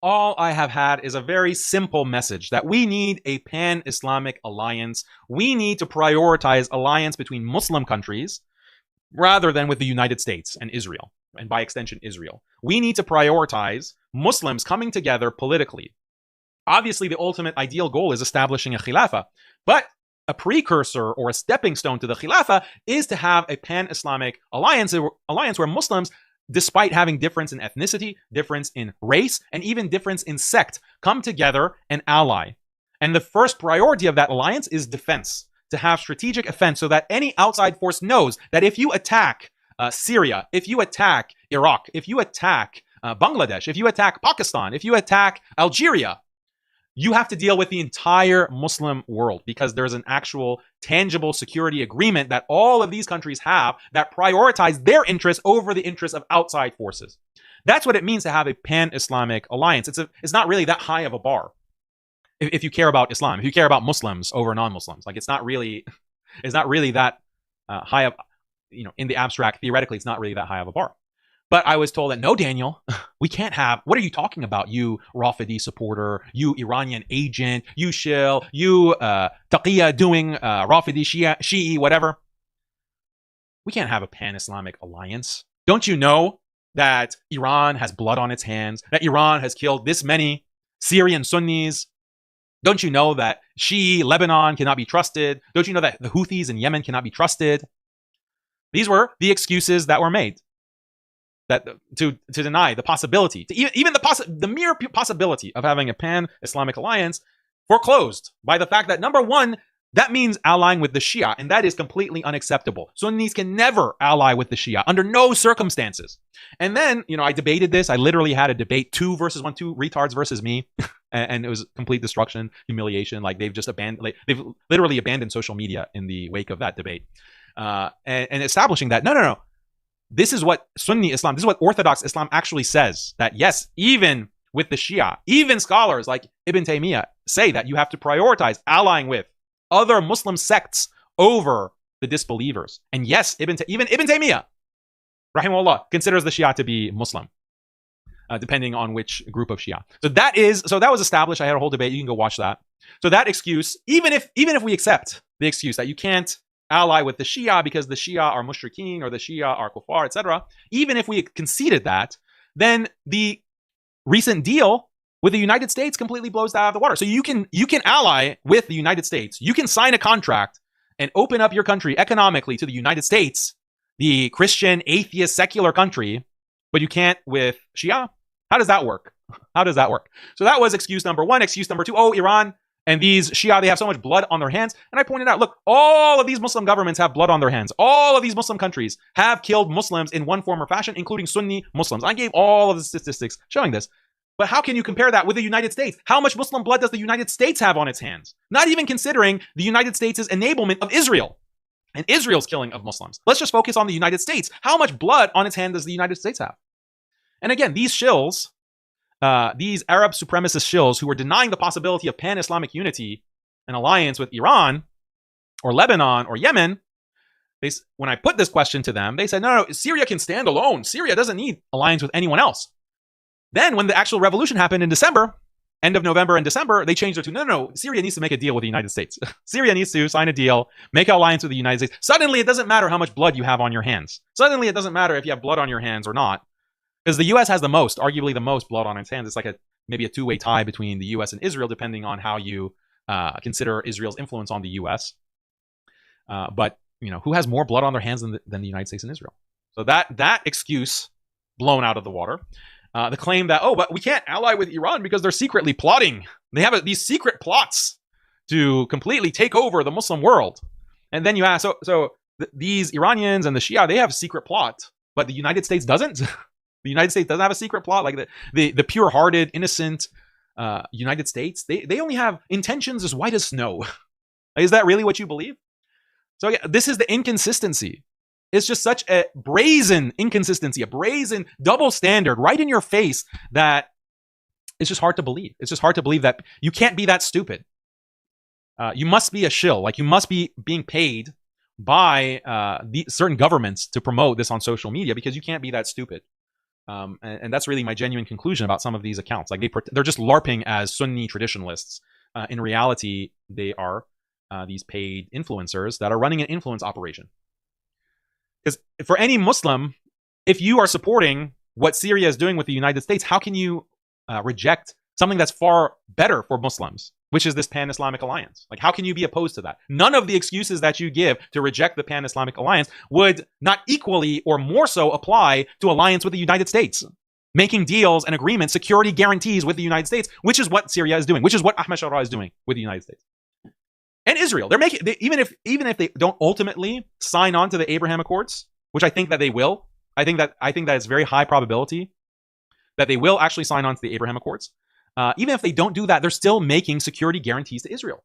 all I have had is a very simple message that we need a pan-Islamic alliance. We need to prioritize alliance between Muslim countries rather than with the United States and Israel, and by extension, Israel. We need to prioritize Muslims coming together politically. Obviously, the ultimate ideal goal is establishing a khilafah, but a precursor or a stepping stone to the khilafah is to have a pan-Islamic alliance where Muslims, despite having difference in ethnicity, difference in race, and even difference in sect, come together and ally. And the first priority of that alliance is defense, to have strategic defense so that any outside force knows that if you attack Syria, if you attack Iraq, if you attack Bangladesh, if you attack Pakistan, if you attack Algeria, you have to deal with the entire Muslim world because there's an actual tangible security agreement that all of these countries have that prioritize their interests over the interests of outside forces. That's what it means to have a pan-Islamic alliance. It's not really that high of a bar. If you care about Islam, if you care about Muslims over non-Muslims, like it's not really that high of, in the abstract, theoretically, it's not really that high of a bar. But I was told that, no, Daniel, we can't have, what are you talking about? You Rafidi supporter, you Iranian agent, you shill, you Taqiyya doing Rafidi Shi'i, whatever. We can't have a pan-Islamic alliance. Don't you know that Iran has blood on its hands, that Iran has killed this many Syrian Sunnis? Don't you know that Shi'i Lebanon cannot be trusted? Don't you know that the Houthis in Yemen cannot be trusted? These were the excuses that were made. That to deny the possibility, the mere possibility of having a pan-Islamic alliance foreclosed by the fact that, number one, that means allying with the Shia, and that is completely unacceptable. Sunnis can never ally with the Shia under no circumstances. And then, I debated this. I literally had a debate, two retards versus me, and it was complete destruction, humiliation. Like they've literally abandoned social media in the wake of that debate, and establishing that no. This is what Sunni Islam, this is what Orthodox Islam actually says, that yes, even with the Shia, even scholars like Ibn Taymiyyah say that you have to prioritize allying with other Muslim sects over the disbelievers. And yes, even Ibn Taymiyyah, rahimahullah, considers the Shia to be Muslim, depending on which group of Shia. So that was established. I had a whole debate. You can go watch that. So that excuse, even if we accept the excuse that you can't ally with the Shia because the Shia are mushrikeen or the Shia are kuffar, etc. Even if we conceded that, then the recent deal with the United States completely blows that out of the water. So you can ally with the United States. You can sign a contract and open up your country economically to the United States, the Christian, atheist, secular country, but you can't with Shia. How does that work? So that was excuse number one. Excuse number two, Iran and these Shia, they have so much blood on their hands. And I pointed out, look, all of these Muslim governments have blood on their hands. All of these Muslim countries have killed Muslims in one form or fashion, including Sunni Muslims. I gave all of the statistics showing this. But how can you compare that with the United States? How much Muslim blood does the United States have on its hands? Not even considering the United States' enablement of Israel and Israel's killing of Muslims. Let's just focus on the United States. How much blood on its hand does the United States have? And again, these shills, these Arab supremacist shills who were denying the possibility of pan-Islamic unity and alliance with Iran or Lebanon or Yemen, when I put this question to them, they said, no, Syria can stand alone. Syria doesn't need alliance with anyone else. Then when the actual revolution happened in December, end of November and December, they changed it to, no, Syria needs to make a deal with the United States. Syria needs to sign a deal, make an alliance with the United States. Suddenly, it doesn't matter how much blood you have on your hands. Suddenly, it doesn't matter if you have blood on your hands or not. Because the U.S. has arguably the most blood on its hands. It's like maybe a two-way tie between the U.S. and Israel, depending on how you consider Israel's influence on the U.S. But who has more blood on their hands than the United States and Israel? So that excuse blown out of the water. The claim that but we can't ally with Iran because they're secretly plotting. They have these secret plots to completely take over the Muslim world. And then you ask, these Iranians and the Shia, they have a secret plot, but the United States doesn't. The United States doesn't have a secret plot. Like the pure-hearted, innocent United States, they only have intentions as white as snow. Is that really what you believe? So yeah, this is the inconsistency. It's just such a brazen inconsistency, a brazen double standard right in your face that it's just hard to believe. It's just hard to believe that you can't be that stupid. You must be a shill. Like you must be being paid by certain governments to promote this on social media because you can't be that stupid. And that's really my genuine conclusion about some of these accounts. Like they're just LARPing as Sunni traditionalists. In reality, they are these paid influencers that are running an influence operation. Because for any Muslim, if you are supporting what Syria is doing with the United States, how can you reject something that's far better for Muslims, which is this pan-Islamic alliance? Like, how can you be opposed to that? None of the excuses that you give to reject the pan-Islamic alliance would not equally or more so apply to alliance with the United States, making deals and agreements, security guarantees with the United States, which is what Syria is doing, which is what Ahmed Shara is doing with the United States and Israel. They're making even if they don't ultimately sign on to the Abraham Accords, which I think that they will. I think that it's very high probability that they will actually sign on to the Abraham Accords. Even if they don't do that, they're still making security guarantees to Israel.